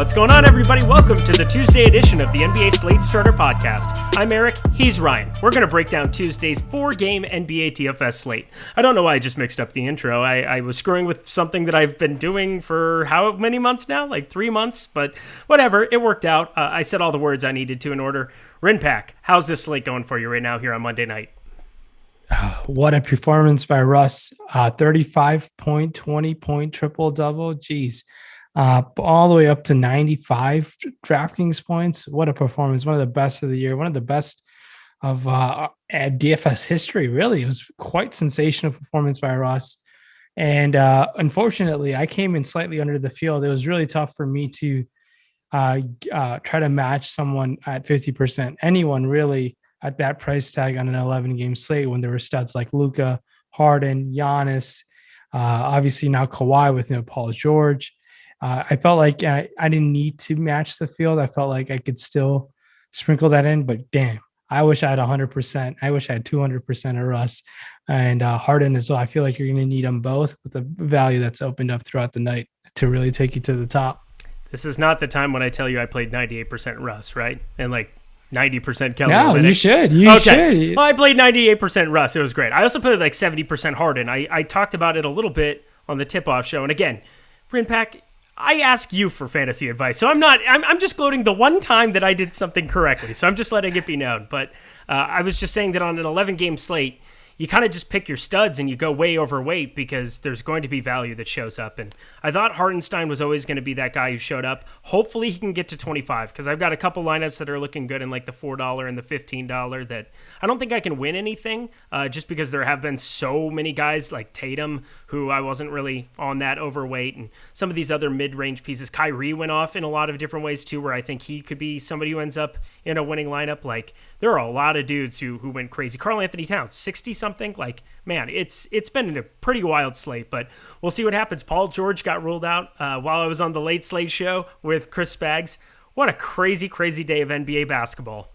What's going on, everybody? Welcome to the Tuesday edition of the NBA Slate Starter Podcast. I'm Eric, he's Ryan. We're going to break down Tuesday's 4-game NBA DFS slate. I don't know why I just mixed up the intro. I was screwing with something that I've been doing for how many months now? Like 3 months, but whatever, it worked out. I said all the words I needed to in order. Rayen Patnaik, how's this slate going for you right now here on Monday night? What a performance by Russ. 35-point, 20-point triple-double. Jeez. All the way up to 95 DraftKings points. What a performance. One of the best of the year. One of the best of DFS history, really. It was quite sensational performance by Russ. And unfortunately, I came in slightly under the field. It was really tough for me to try to match someone at 50%. Anyone really at that price tag on an 11-game slate when there were studs like Luka, Harden, Giannis, obviously now Kawhi with Paul George. I felt like I didn't need to match the field. I felt like I could still sprinkle that in, but damn, I wish I had 100%. I wish I had 200% of Russ and Harden as well. I feel like you're going to need them both with the value that's opened up throughout the night to really take you to the top. This is not the time when I tell you I played 98% Russ, right? And like 90% Kelly. No, you should. Should. Well, I played 98% Russ. It was great. I also played like 70% Harden. I talked about it a little bit on the tip-off show. And again, Rayen Patnaik, I ask you for fantasy advice. So I'm just gloating the one time that I did something correctly. So I'm just letting it be known. But I was just saying that on an 11-game slate, you kind of just pick your studs and you go way overweight because there's going to be value that shows up. And I thought Hartenstein was always going to be that guy who showed up. Hopefully he can get to 25 because I've got a couple lineups that are looking good in like the $4 and the $15 that I don't think I can win anything just because there have been so many guys like Tatum who I wasn't really on that overweight, and some of these other mid-range pieces. Kyrie went off in a lot of different ways too, where I think he could be somebody who ends up in a winning lineup. Like there are a lot of dudes who went crazy. Karl Anthony Towns, 60-something. Like, man, it's been a pretty wild slate, but we'll see what happens. Paul George got ruled out while I was on the late slate show with Chris Spags. What a crazy, crazy day of NBA basketball.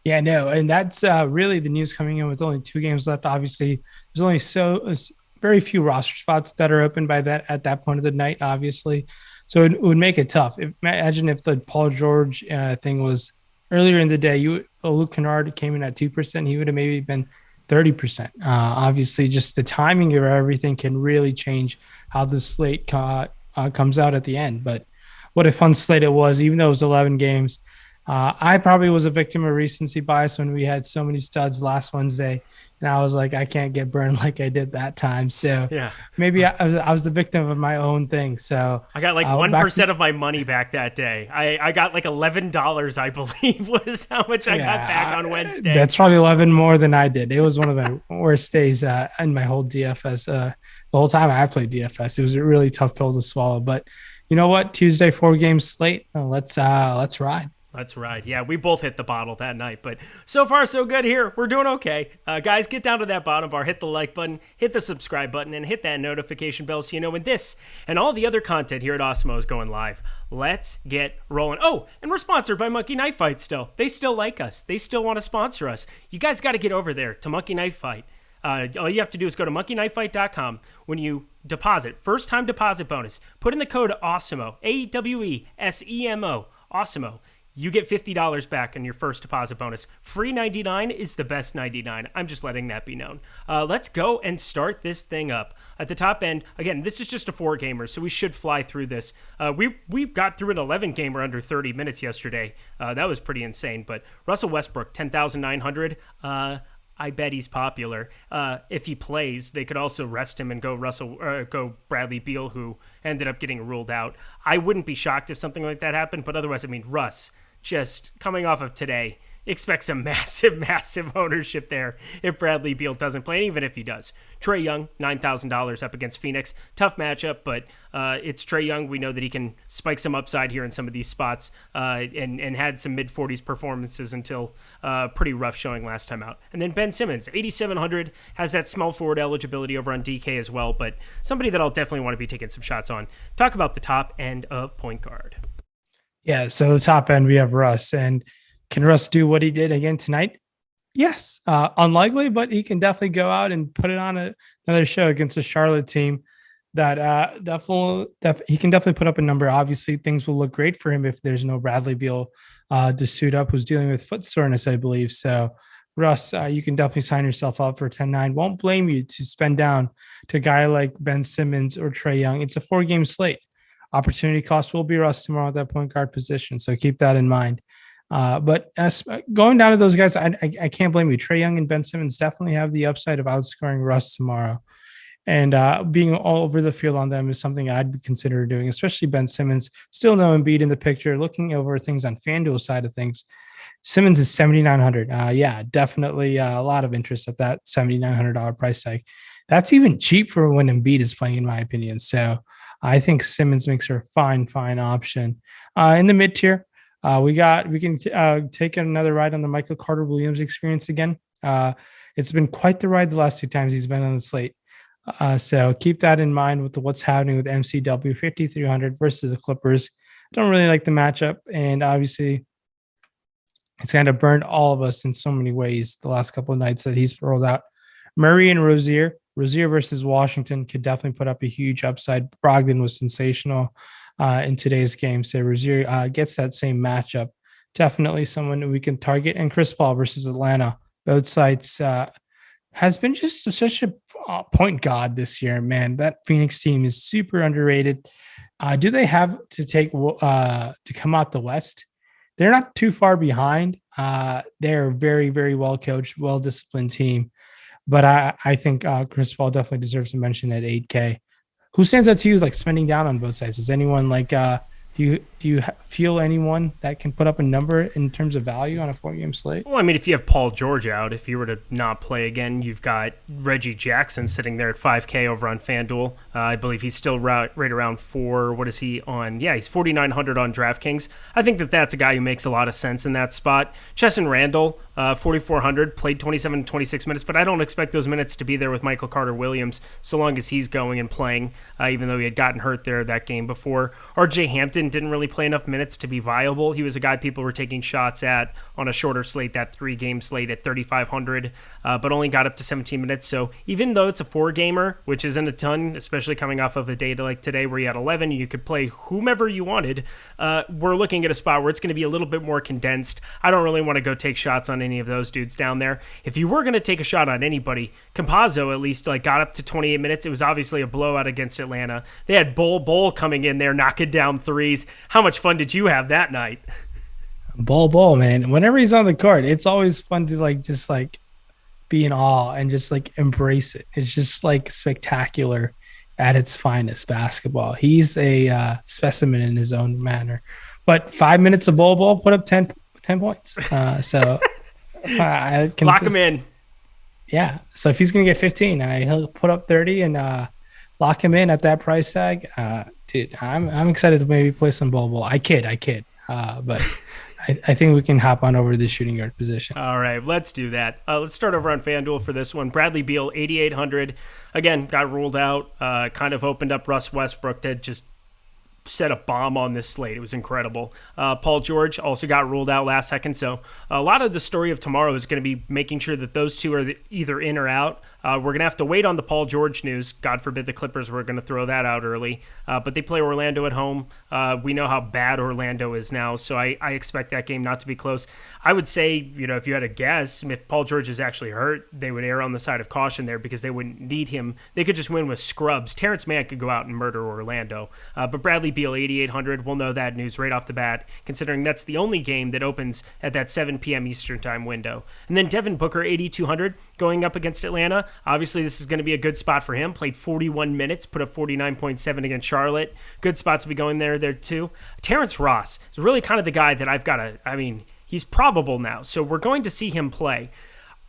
Yeah, no, and that's really the news coming in with only 2 games left. Obviously, there's only very few roster spots that are open by that at that point of the night, obviously. So it would make it tough. Imagine if the Paul George thing was earlier in the day, Luke Kennard came in at 2%, he would have maybe been 30%. Obviously, just the timing of everything can really change how the slate comes out at the end. But what a fun slate it was, even though it was 11 games. I probably was a victim of recency bias when we had so many studs last Wednesday, and I was like, I can't get burned like I did that time. So yeah, maybe I was the victim of my own thing. So I got like 1% of my money back that day. I got like $11, I believe, was how much I got back on Wednesday. That's probably 11 more than I did. It was one of my worst days in my whole DFS. The whole time I played DFS, it was a really tough pill to swallow. But you know what? Tuesday 4-game slate. Let's ride. Let's ride. Yeah, we both hit the bottle that night, but so far so good here. We're doing okay. Guys, get down to that bottom bar, hit the like button, hit the subscribe button, and hit that notification bell so you know when this and all the other content here at Awesemo is going live. Let's get rolling. Oh, and we're sponsored by Monkey Knife Fight still. They still like us. They still want to sponsor us. You guys got to get over there to Monkey Knife Fight. All you have to do is go to monkeyknifefight.com. When you deposit, first-time deposit bonus, put in the code Awesemo, AWESEMO, Awesemo. You get $50 back on your first deposit bonus. Free 99 is the best 99. I'm just letting that be known. Let's go and start this thing up. At the top end, again, this is just a 4-gamer, so we should fly through this. We got through an 11-gamer under 30 minutes yesterday. That was pretty insane. But Russell Westbrook, 10,900. I bet he's popular. If he plays, they could also rest him and go Bradley Beal, who ended up getting ruled out. I wouldn't be shocked if something like that happened, but otherwise, I mean, Russ, just coming off of today, expect some massive, massive ownership there if Bradley Beal doesn't play, and even if he does. Trae Young, $9,000 up against Phoenix. Tough matchup, but it's Trae Young. We know that he can spike some upside here in some of these spots and had some mid-40s performances until pretty rough showing last time out. And then Ben Simmons, 8,700, has that small forward eligibility over on DK as well, but somebody that I'll definitely want to be taking some shots on. Talk about the top end of point guard. Yeah, so the top end, we have Russ. And can Russ do what he did again tonight? Yes. Unlikely, but he can definitely go out and put it on another show against a Charlotte team that he can definitely put up a number. Obviously, things will look great for him if there's no Bradley Beal to suit up, who's dealing with foot soreness, I believe. So, Russ, you can definitely sign yourself up for 10-9. Won't blame you to spend down to a guy like Ben Simmons or Trae Young. It's a 4-game slate. Opportunity cost will be Russ tomorrow at that point guard position. So keep that in mind. But as going down to those guys, I can't blame you. Trae Young and Ben Simmons definitely have the upside of outscoring Russ tomorrow. And being all over the field on them is something I'd consider doing, especially Ben Simmons. Still no Embiid in the picture. Looking over things on FanDuel side of things, Simmons is 7,900. Yeah, definitely a lot of interest at that $7,900 price tag. That's even cheap for when Embiid is playing, in my opinion. So I think Simmons makes her a fine option. In the mid tier, we can take another ride on the Michael Carter Williams experience again. It's been quite the ride the last 2 times he's been on the slate. So keep that in mind with what's happening with MCW 5,300 versus the Clippers. Don't really like the matchup, and obviously it's kind of burned all of us in so many ways the last couple of nights that he's rolled out. Murray and Rozier versus Washington could definitely put up a huge upside. Brogdon was sensational in today's game. So Rozier gets that same matchup. Definitely someone that we can target. And Chris Paul versus Atlanta. Both sides has been just such a point god this year, man. That Phoenix team is super underrated. Do they have to come out the West? They're not too far behind. They're a very, very well coached, well disciplined team. But I think Chris Paul definitely deserves a mention at 8K. Who stands out to you like spending down on both sides? Is anyone like do you feel anyone that can put up a number in terms of value on a 4-game slate? Well, I mean, if you have Paul George out, if you were to not play again, you've got Reggie Jackson sitting there at 5K over on FanDuel. I believe he's still right around 4. What is he on? Yeah, he's 4,900 on DraftKings. I think that's a guy who makes a lot of sense in that spot. Chesson Randall, 4,400, played 26 minutes, but I don't expect those minutes to be there with Michael Carter Williams so long as he's going and playing, even though he had gotten hurt there that game before. RJ Hampton didn't really play enough minutes to be viable. He was a guy people were taking shots at on a shorter slate, that 3-game slate at 3,500, but only got up to 17 minutes. So even though it's a 4-gamer, which isn't a ton, especially coming off of a day like today where you had 11, you could play whomever you wanted. We're looking at a spot where it's going to be a little bit more condensed. I don't really want to go take shots on any of those dudes down there. If you were going to take a shot on anybody, Campazzo at least got up to 28 minutes. It was obviously a blowout against Atlanta. They had Bol coming in there, knocking down threes. How much fun did you have that night? Bol, man. Whenever he's on the court, it's always fun to just be in awe and just embrace it. It's just spectacular at its finest basketball. He's a specimen in his own manner. But 5 minutes of Bol put up 10 points. So I can lock him in. Yeah. So if he's going to get 15, he'll put up 30 and lock him in at that price tag. Dude, I'm excited to maybe play some Bol. I kid. But I think we can hop on over to the shooting guard position. All right, let's do that. Let's start over on FanDuel for this one. Bradley Beal, 8,800. Again, got ruled out. Kind of opened up Russ Westbrook to just set a bomb on this slate. It was incredible. Paul George also got ruled out last second. So a lot of the story of tomorrow is going to be making sure that those two are either in or out. We're going to have to wait on the Paul George news. God forbid the Clippers were going to throw that out early. But they play Orlando at home. We know how bad Orlando is now, so I expect that game not to be close. I would say, if you had a guess, if Paul George is actually hurt, they would err on the side of caution there because they wouldn't need him. They could just win with scrubs. Terrence Mann could go out and murder Orlando. But Bradley Beal, 8,800. We'll know that news right off the bat, considering that's the only game that opens at that 7 p.m. Eastern time window. And then Devin Booker, 8,200, going up against Atlanta. Obviously, this is going to be a good spot for him. Played 41 minutes, put up 49.7 against Charlotte. Good spot to be going there too. Terrence Ross is really kind of the guy that I've got to, he's probable now, so we're going to see him play.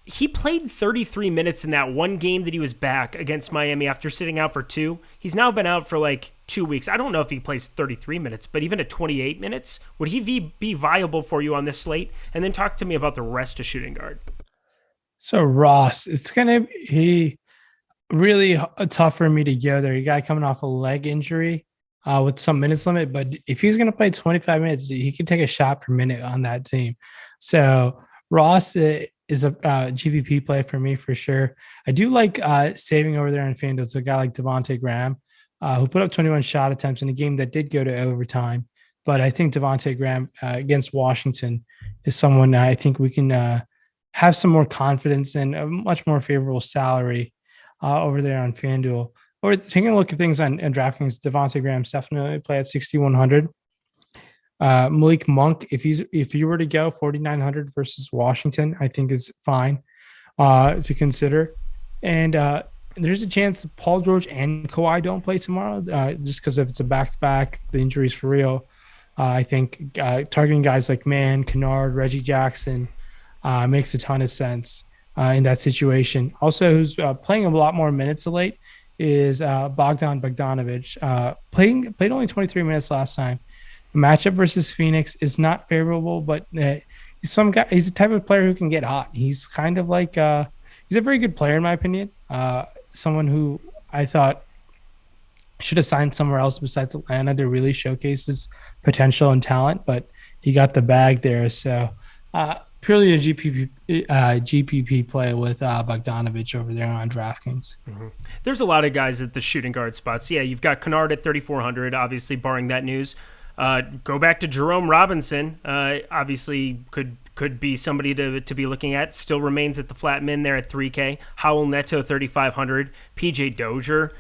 He played 33 minutes in that one game that he was back against Miami after sitting out for 2. He's now been out for 2 weeks. I don't know if he plays 33 minutes, but even at 28 minutes, would he be viable for you on this slate? And then talk to me about the rest of shooting guard. So Ross, it's going to be really tough for me to go there. You got coming off a leg injury with some minutes limit, but if he's going to play 25 minutes, he can take a shot per minute on that team. So Ross is a GVP play for me for sure. I do like saving over there on FanDuel. So a guy like Devontae Graham, who put up 21 shot attempts in a game that did go to overtime. But I think Devontae Graham against Washington is someone I think we can have some more confidence in, a much more favorable salary over there on FanDuel. Or taking a look at things on DraftKings, Devontae Graham's definitely play at 6,100. Malik Monk, if he were to go 4,900 versus Washington, I think is fine to consider. And there's a chance that Paul George and Kawhi don't play tomorrow, just because if it's a back-to-back, the injury's for real. I think targeting guys like Mann, Kennard, Reggie Jackson makes a ton of sense in that situation. Also, who's playing a lot more minutes of late is Bogdan Bogdanovic. Played only 23 minutes last time. The matchup versus Phoenix is not favorable, but he's some guy. He's the type of player who can get hot. He's kind of like he's a very good player in my opinion. Someone who I thought should have signed somewhere else besides Atlanta to really showcase his potential and talent, but he got the bag there. So purely a GPP play with Bogdanovic over there on DraftKings. Mm-hmm. There's a lot of guys at the shooting guard spots. Yeah, you've got Kennard at 3,400, obviously barring that news. Go back to Jerome Robinson. Obviously could be somebody to be looking at. Still remains at the flat min there at 3K. Howell Neto 3,500. PJ Dozier,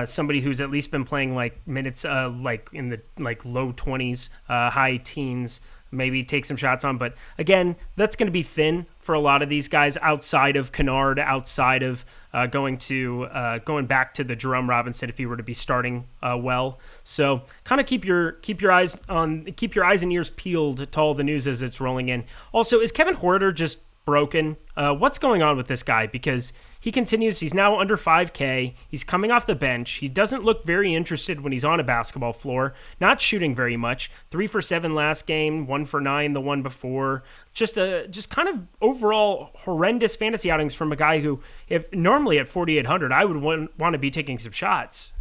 somebody who's at least been playing like minutes like in the like low 20s, high teens. Maybe take some shots on, but again, that's going to be thin for a lot of these guys outside of Kennard, outside of going back to the Jerome Robinson if he were to be starting well. So kind of keep your eyes and ears peeled to all the news as it's rolling in. Also, is Kevin Huerter just broken? What's going on with this guy? Because he continues. He's now under 5K. He's coming off the bench. He doesn't look very interested when he's on a basketball floor. Not shooting very much. 3 for 7 last game. 1 for 9 the one before. Just kind of overall horrendous fantasy outings from a guy who, if normally at 4,800, I would want to be taking some shots.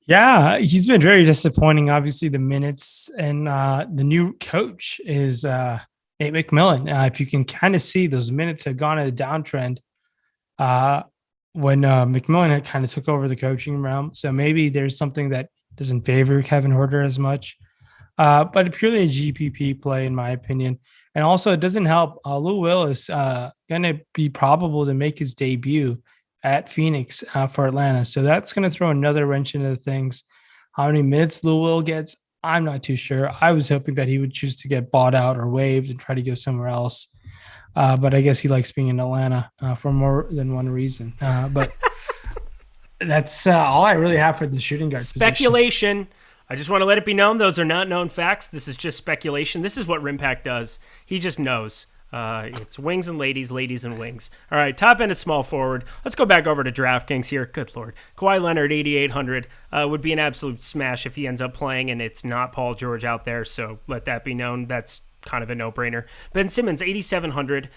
Yeah, he's been very disappointing. Obviously, the minutes and the new coach is Nate McMillan. If you can kind of see, those minutes have gone at a downtrend when McMillan had kind of took over the coaching realm. So maybe there's something that doesn't favor Kevin Huerter as much. But purely a GPP play, in my opinion. And also, it doesn't help. Lou Will is going to be probable to make his debut at Phoenix for Atlanta. So that's going to throw another wrench into things. How many minutes Lou Will gets, I'm not too sure. I was hoping that he would choose to get bought out or waived and try to go somewhere else. But I guess he likes being in Atlanta for more than one reason. But that's all I really have for the shooting guard speculation. Position. I just want to let it be known. Those are not known facts. This is just speculation. This is what Rimpack does. He just knows. It's wings and ladies and wings. All right, top end is small forward. Let's go back over to DraftKings here. Good Lord. Kawhi Leonard, 8,800, would be an absolute smash if he ends up playing, and it's not Paul George out there, so let that be known. That's kind of a no-brainer. Ben Simmons, 8,700.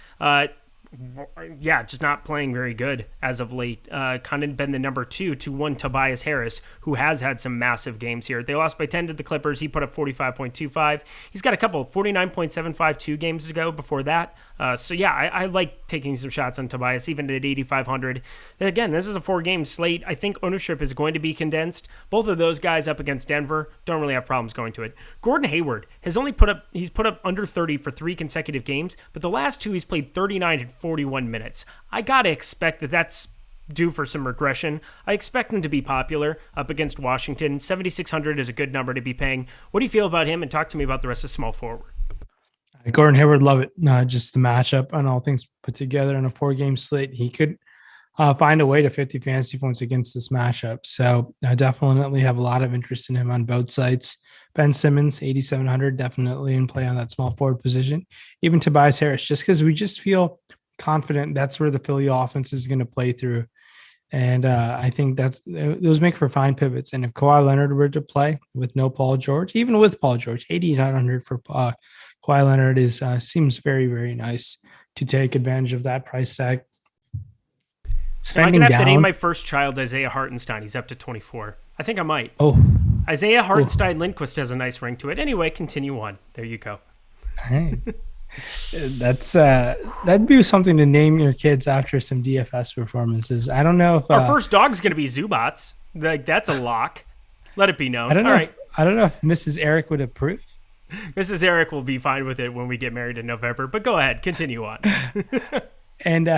Yeah, just not playing very good as of late. Kind of been the number 2 to one Tobias Harris, who has had some massive games here. They lost by 10 to the Clippers. He put up 45.25. He's got a couple 49.75 2 games ago before that. So yeah, I like taking some shots on Tobias, even at 8,500. Again, this is a 4-game slate. I think ownership is going to be condensed. Both of those guys up against Denver don't really have problems going to it. Gordon Hayward has put up under 30 for 3 consecutive games, but the last 2 he's played 39 and 41 minutes. I gotta expect that that's due for some regression. I expect him to be popular up against Washington. 7,600 is a good number to be paying. What do you feel about him? And talk to me about the rest of small forward. Gordon Hayward, love it. Just the matchup and all things put together in a 4-game slate. He could find a way to 50 fantasy points against this matchup. So I definitely have a lot of interest in him on both sides. Ben Simmons, 8,700, definitely in play on that small forward position. Even Tobias Harris, just because we just feel confident that's where the Philly offense is going to play through. And I think those make for fine pivots. And if Kawhi Leonard were to play with no Paul George, even with Paul George, 8,800 for Kawhi Leonard seems very, very nice to take advantage of that price tag. I'm going to have to name my first child Isaiah Hartenstein. He's up to 24. I think I might. Oh, Isaiah Hartenstein Lindquist has a nice ring to it. Anyway, continue on. There you go. Hey. That'd be something to name your kids after some DFS performances. I don't know if our first dog's going to be Zubats. Like, that's a lock. Let it be known. I don't know. All right. I don't know if Mrs. Eric would approve. Mrs. Eric will be fine with it when we get married in November, but go ahead. Continue on. And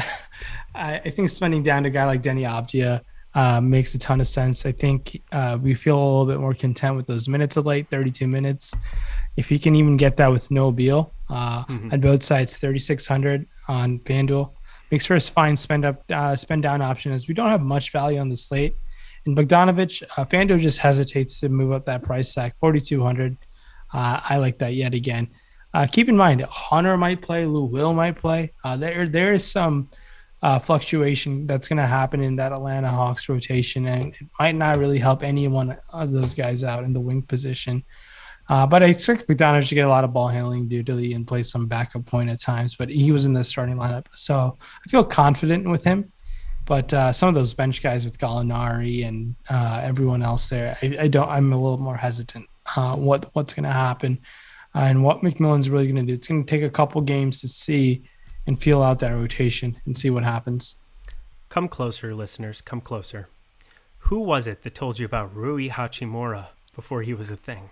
I think spending down to a guy like Denny Abdia makes a ton of sense. I think we feel a little bit more content with those minutes of late, 32 minutes. If he can even get that with no Beal on both sides, 3,600 on FanDuel makes for a fine spend down option, as we don't have much value on the slate. And Bogdanovic, FanDuel just hesitates to move up that price tag, 4,200. I like that yet again. Keep in mind, Hunter might play, Lou Will might play. There is some fluctuation that's going to happen in that Atlanta Hawks rotation, and it might not really help any one of those guys out in the wing position. But I expect Bogdanovic to get a lot of ball handling duty and play some backup point at times, but he was in the starting lineup. So I feel confident with him. But some of those bench guys with Gallinari and everyone else there, I'm a little more hesitant what's going to happen and what McMillan's really going to do. It's going to take a couple games to see and feel out that rotation and see what happens. Come closer, listeners. Come closer. Who was it that told you about Rui Hachimura before he was a thing?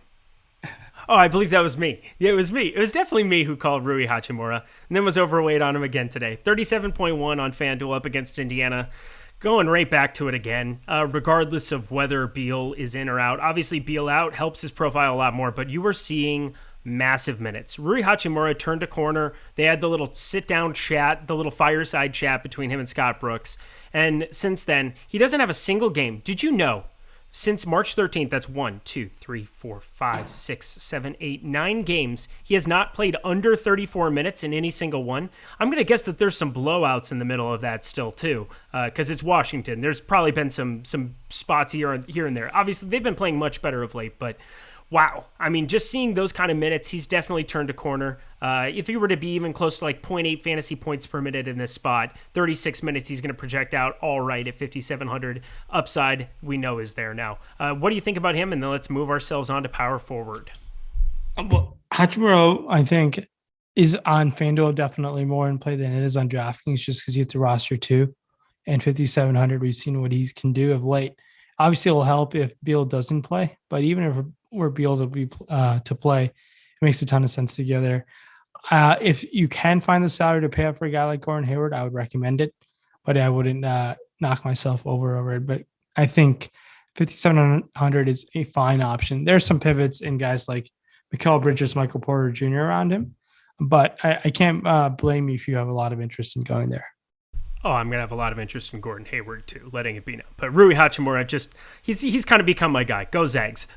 Oh, I believe that was me. Yeah, it was me. It was definitely me who called Rui Hachimura and then was overweight on him again today. 37.1 on FanDuel up against Indiana. Going right back to it again, regardless of whether Beal is in or out. Obviously, Beal out helps his profile a lot more, but you were seeing massive minutes. Rui Hachimura turned a corner. They had the little sit-down chat, the little fireside chat between him and Scott Brooks. And since then, he doesn't have a single game. Did you know? Since March 13th, that's 1, 2, 3, 4, 5, 6, 7, 8, 9 games. He has not played under 34 minutes in any single one. I'm going to guess that there's some blowouts in the middle of that still, too, because it's Washington. There's probably been some spots here and there. Obviously, they've been playing much better of late, but wow. I mean, just seeing those kind of minutes, he's definitely turned a corner. If he were to be even close to like 0.8 fantasy points per minute in this spot, 36 minutes, he's going to project out all right at 5,700. Upside, we know, is there now. What do you think about him? And then let's move ourselves on to power forward. Well, Hachimura, I think, is on FanDuel definitely more in play than it is on DraftKings, just because you have to roster 2. And 5,700, we've seen what he can do of late. Obviously, it will help if Beal doesn't play, but even if we're Beal to play, it makes a ton of sense together. If you can find the salary to pay up for a guy like Gordon Hayward, I would recommend it, but I wouldn't knock myself over it. But I think 5,700 is a fine option. There's some pivots in guys like Mikal Bridges, Michael Porter Jr. around him, but I can't blame you if you have a lot of interest in going there. Oh, I'm going to have a lot of interest in Gordon Hayward, too, letting it be known. But Rui Hachimura, he's kind of become my guy. Go Zags.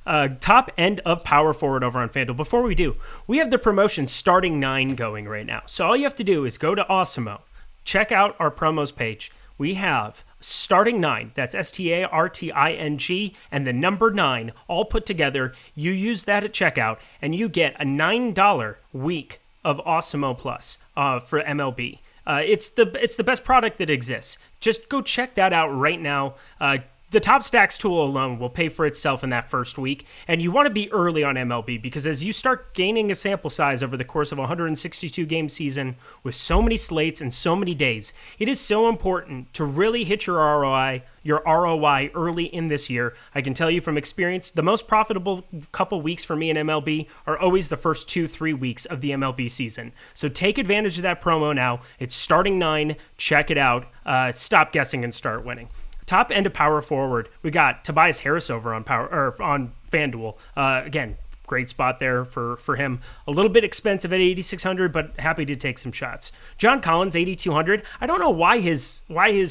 Top end of power forward over on FanDuel. Before we do, we have the promotion starting 9 going right now. So all you have to do is go to Awesemo, check out our promos page. We have starting 9, that's STARTING, and the number 9, all put together. You use that at checkout, and you get a $9 week of Awesemo Plus for MLB. It's the best product that exists. Just go check that out right now. The Top Stacks tool alone will pay for itself in that first week, and you want to be early on MLB because as you start gaining a sample size over the course of a 162-game season with so many slates and so many days, it is so important to really hit your ROI early in this year. I can tell you from experience, the most profitable couple weeks for me in MLB are always the first 2-3 weeks of the MLB season. So take advantage of that promo now. It's starting 9. Check it out. Stop guessing and start winning. Top end of power forward, we got Tobias Harris over on FanDuel. Again, great spot there for him. A little bit expensive at 8,600, but happy to take some shots. John Collins, 8,200. I don't know why his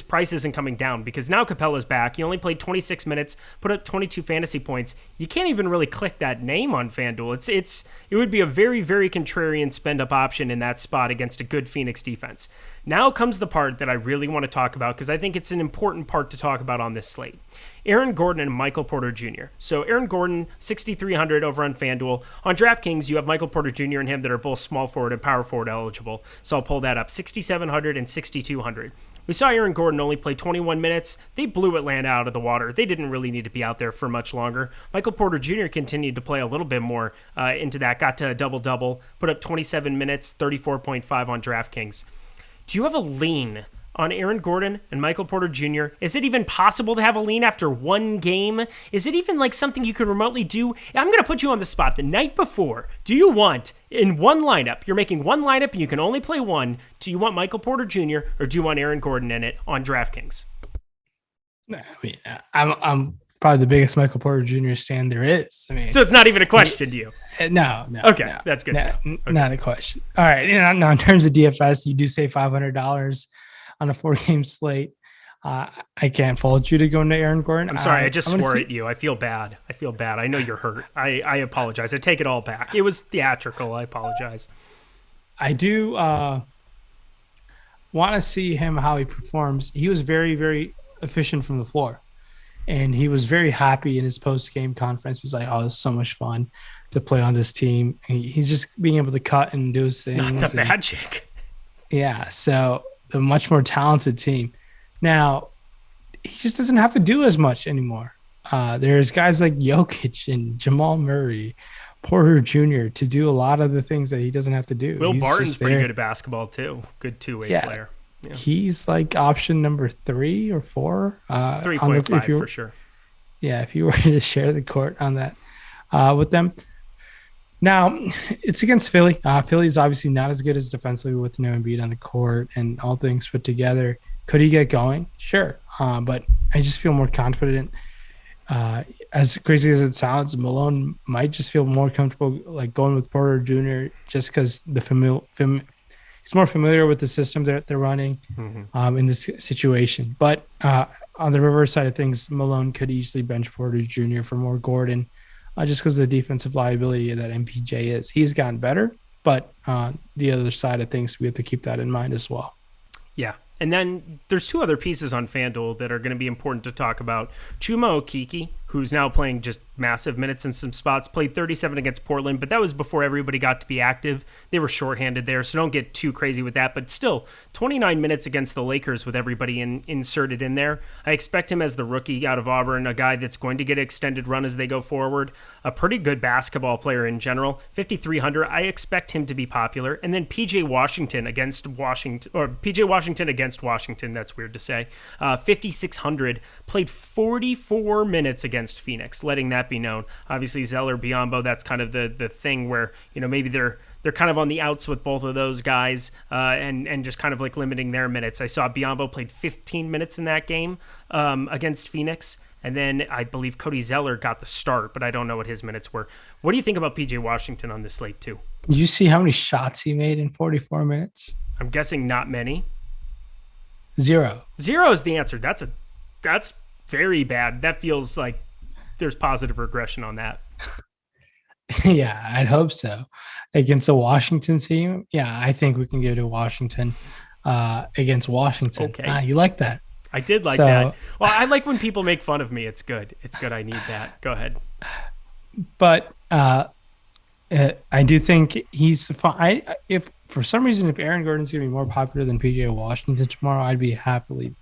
price isn't coming down because now Capella's back. He only played 26 minutes, put up 22 fantasy points. You can't even really click that name on FanDuel. It would be a very, very contrarian spend up option in that spot against a good Phoenix defense. Now comes the part that I really want to talk about because I think it's an important part to talk about on this slate. Aaron Gordon and Michael Porter Jr. So Aaron Gordon, 6,300 over on FanDuel. On DraftKings, you have Michael Porter Jr. and him that are both small forward and power forward eligible. So I'll pull that up, 6,700 and 6,200. We saw Aaron Gordon only play 21 minutes. They blew Atlanta out of the water. They didn't really need to be out there for much longer. Michael Porter Jr. continued to play a little bit more into that, got to a double-double, put up 27 minutes, 34.5 on DraftKings. Do you have a lean on Aaron Gordon and Michael Porter Jr.? Is it even possible to have a lean after one game? Is it even like something you can remotely do? I'm going to put you on the spot the night before. Do you want, in one lineup, you're making one lineup and you can only play one, do you want Michael Porter Jr. or do you want Aaron Gordon in it on DraftKings? I mean, I'm probably the biggest Michael Porter Jr. stan there is. I mean, so it's not even a question to you. No. Okay, no, that's good. Okay. Not a question. All right. Now, in terms of DFS, you do say $500 on a 4-game slate. I can't fault you to go into Aaron Gordon. I'm sorry. I just swore at you. I feel bad. I know you're hurt. I apologize. I take it all back. It was theatrical. I apologize. I do want to see how he performs. He was very, very efficient from the floor. And he was very happy in his post-game conference. He's like, oh, it's so much fun to play on this team. And he's just being able to cut and do his things. It's not the magic. Yeah, so a much more talented team. Now, he just doesn't have to do as much anymore. There's guys like Jokic and Jamal Murray, Porter Jr. to do a lot of the things that he doesn't have to do. Will Barton's pretty good at basketball, too. Good two-way player. Yeah. He's like option number 3 or 4. 3.5 for sure. Yeah, if you were to share the court on that with them. Now, it's against Philly. Philly's obviously not as good as defensively with no Embiid on the court and all things put together. Could he get going? Sure. But I just feel more confident. As crazy as it sounds, Malone might just feel more comfortable like going with Porter Jr. just because he's more familiar with the system that they're running in this situation. But on the reverse side of things, Malone could easily bench Porter Jr. for more Gordon just because of the defensive liability that MPJ is. He's gotten better, but the other side of things, we have to keep that in mind as well. Yeah. And then there's 2 other pieces on FanDuel that are going to be important to talk about. Chuma Okeke, who's now playing just massive minutes in some spots, played 37 against Portland, but that was before everybody got to be active. They were shorthanded there, so don't get too crazy with that. But still, 29 minutes against the Lakers with everybody inserted in there. I expect him as the rookie out of Auburn, a guy that's going to get an extended run as they go forward. A pretty good basketball player in general. 5,300, I expect him to be popular. And then PJ Washington against Washington, that's weird to say. 5,600, played 44 minutes against Phoenix, letting that be known. Obviously, Zeller, Biyombo, that's kind of the thing where, maybe they're kind of on the outs with both of those guys and just kind of like limiting their minutes. I saw Biyombo played 15 minutes in that game against Phoenix. And then I believe Cody Zeller got the start, but I don't know what his minutes were. What do you think about PJ Washington on this slate too? Did you see how many shots he made in 44 minutes? I'm guessing not many. 0. 0 is the answer. That's very bad. That feels like there's positive regression on that. Yeah, I'd hope so. Against the Washington team, yeah, I think we can go to Washington against Washington. Okay. You like that? I did like that. Well, I like when people make fun of me. It's good. It's good. I need that. Go ahead. But I do think he's fine. If for some reason, if Aaron Gordon's going to be more popular than PJ Washington tomorrow, I'd be happily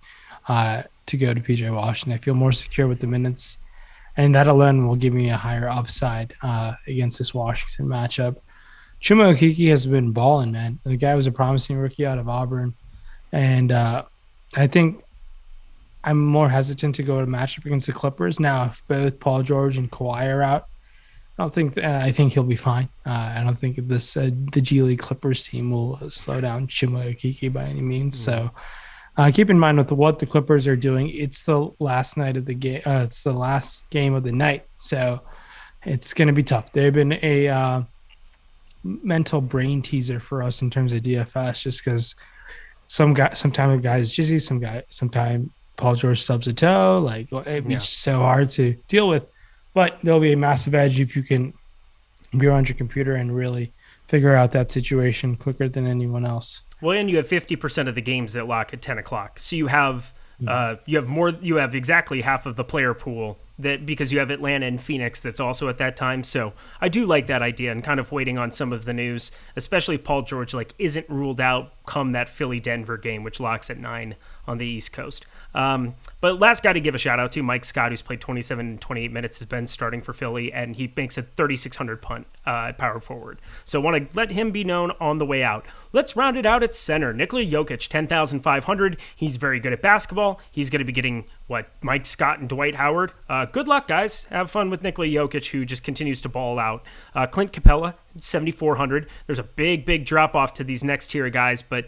to go to PJ Washington. I feel more secure with the minutes, and that alone will give me a higher upside against this Washington matchup. Chuma Okeke has been balling, man. The guy was a promising rookie out of Auburn, and I think I'm more hesitant to go to matchup against the Clippers. Now, if both Paul George and Kawhi are out, I think he'll be fine. I don't think if the G League Clippers team will slow down Chuma Okeke by any means. So keep in mind with what the Clippers are doing, it's the last night of the game. It's the last game of the night, so it's going to be tough. They've been a mental brain teaser for us in terms of DFS, just because sometimes a guy's jizzy, sometimes Paul George stubs a toe. Like it's just so hard to deal with. But there'll be a massive edge if you can be on your computer and really figure out that situation quicker than anyone else. Well, and you have 50% of the games that lock at 10 o'clock. So you have exactly half of the player pool that because you have Atlanta and Phoenix that's also at that time. So I do like that idea and kind of waiting on some of the news, especially if Paul George isn't ruled out come that Philly-Denver game, which locks at 9 on the East Coast. But last guy to give a shout out to, Mike Scott, who's played 27 and 28 minutes, has been starting for Philly, and he makes a 3,600 punt at power forward. So want to let him be known on the way out. Let's round it out at center. Nikola Jokic, 10,500. He's very good at basketball. He's going to be getting, Mike Scott and Dwight Howard. Good luck, guys. Have fun with Nikola Jokic, who just continues to ball out. Clint Capella, 7,400. There's a big drop-off to these next tier guys, but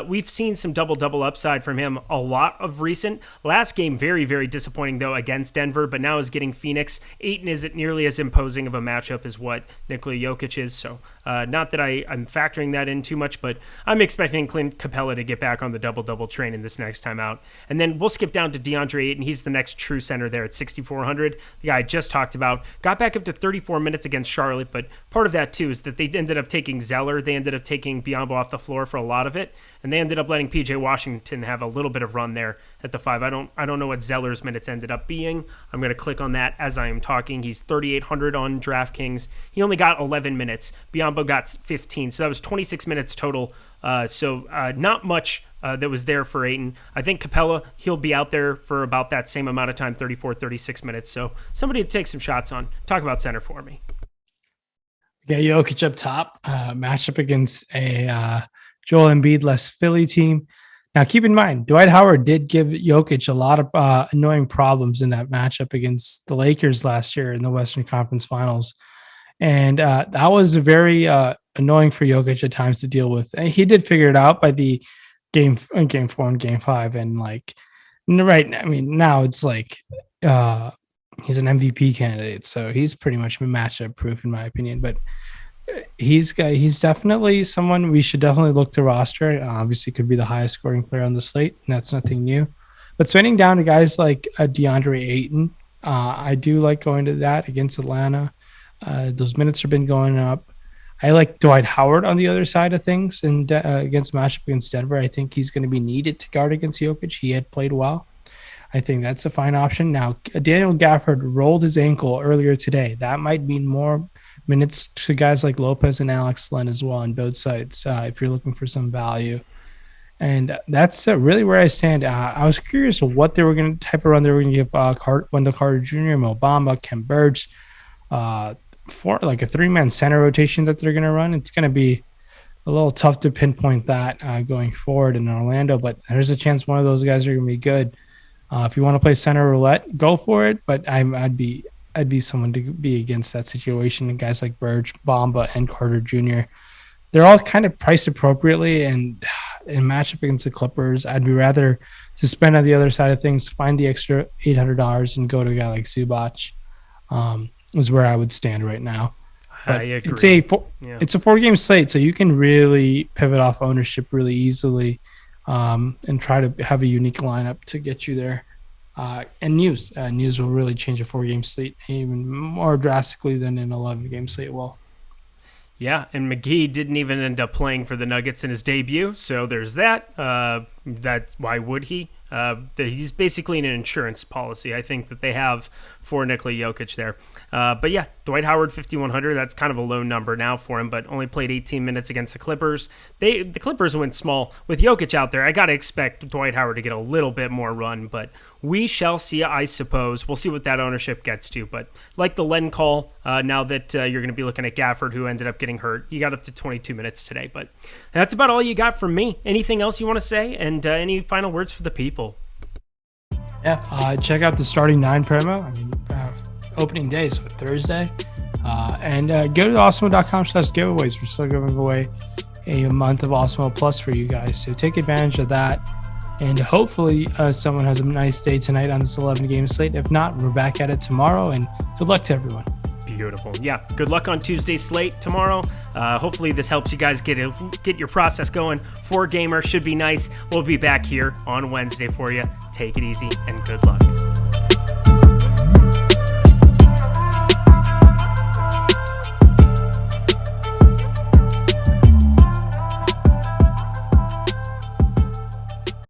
we've seen some double-double upside from him a lot of recent. Last game, very disappointing, though, against Denver, but now is getting Phoenix. Ayton isn't nearly as imposing of a matchup as what Nikola Jokic is, so not that I'm factoring that in too much, but I'm expecting Clint Capella to get back on the double-double train in this next time out. And then we'll skip down to DeAndre Ayton. He's the next true center there at 6,400. The guy I just talked about got back up to 34 minutes against Charlotte, but part of that, too, is that they ended up taking Zeller. They ended up taking Biyombo off the floor for a lot of it, and they ended up letting PJ Washington have a little bit of run there at the 5. I don't know what Zeller's minutes ended up being. I'm going to click on that as I am talking. He's 3,800 on DraftKings. He only got 11 minutes. Biyombo got 15, so that was 26 minutes total. So not much that was there for Ayton. I think Capella, he'll be out there for about that same amount of time, 34, 36 minutes. So somebody to take some shots on. Talk about center for me. Yeah, Jokic up top, matchup against a Joel Embiid-less Philly team. Now, keep in mind, Dwight Howard did give Jokic a lot of annoying problems in that matchup against the Lakers last year in the Western Conference Finals. And that was very annoying for Jokic at times to deal with. And he did figure it out by the game 4 and game 5. And now it's he's an MVP candidate, so he's pretty much matchup proof in my opinion. But he's definitely someone we should definitely look to roster. Obviously, could be the highest scoring player on the slate, and that's nothing new. But spending down to guys like DeAndre Ayton, I do like going to that against Atlanta. Those minutes have been going up. I like Dwight Howard on the other side of things, and against matchup against Denver, I think he's going to be needed to guard against Jokic. He had played well. I think that's a fine option. Now, Daniel Gafford rolled his ankle earlier today. That might mean more minutes to guys like Lopez and Alex Len as well on both sides if you're looking for some value. And that's really where I stand. I was curious what they were going to type of run they were going to give Wendell Carter Jr., Mo Bamba, Kem Birch, for like a 3-man center rotation that they're going to run. It's going to be a little tough to pinpoint that going forward in Orlando, but there's a chance one of those guys are going to be good. If you want to play center roulette, go for it. But I'd be someone to be against that situation. And guys like Birch, Bamba, and Carter Jr., they're all kind of priced appropriately. And in matchup against the Clippers, I'd be rather to spend on the other side of things, find the extra $800 and go to a guy like Zubac. Is where I would stand right now. But I agree. It's a 4-game slate, so you can really pivot off ownership really easily. And try to have a unique lineup to get you there. And news will really change a 4-game slate even more drastically than an 11-game slate will. Yeah, and McGee didn't even end up playing for the Nuggets in his debut, so there's that. Why would he? He's basically an insurance policy, I think, that they have for Nikola Jokic there. But yeah, Dwight Howard, 5,100. That's kind of a low number now for him, but only played 18 minutes against the Clippers. The Clippers went small. With Jokic out there, I got to expect Dwight Howard to get a little bit more run, but we shall see, I suppose. We'll see what that ownership gets to. But like the Len call, now that you're going to be looking at Gafford, who ended up getting hurt, you got up to 22 minutes today. But that's about all you got from me. Anything else you want to say? And any final words for the people? Yeah, check out the starting 9 promo. Opening day, so Thursday. And go to awesemo.com/giveaways. We're still giving away a month of Awesemo Plus for you guys. So take advantage of that. And hopefully someone has a nice day tonight on this 11-game slate. If not, we're back at it tomorrow. And good luck to everyone. Beautiful. Yeah, good luck on Tuesday slate tomorrow. Hopefully this helps you guys get your process going. 4-gamer should be nice. We'll be back here on Wednesday for you. Take it easy and good luck.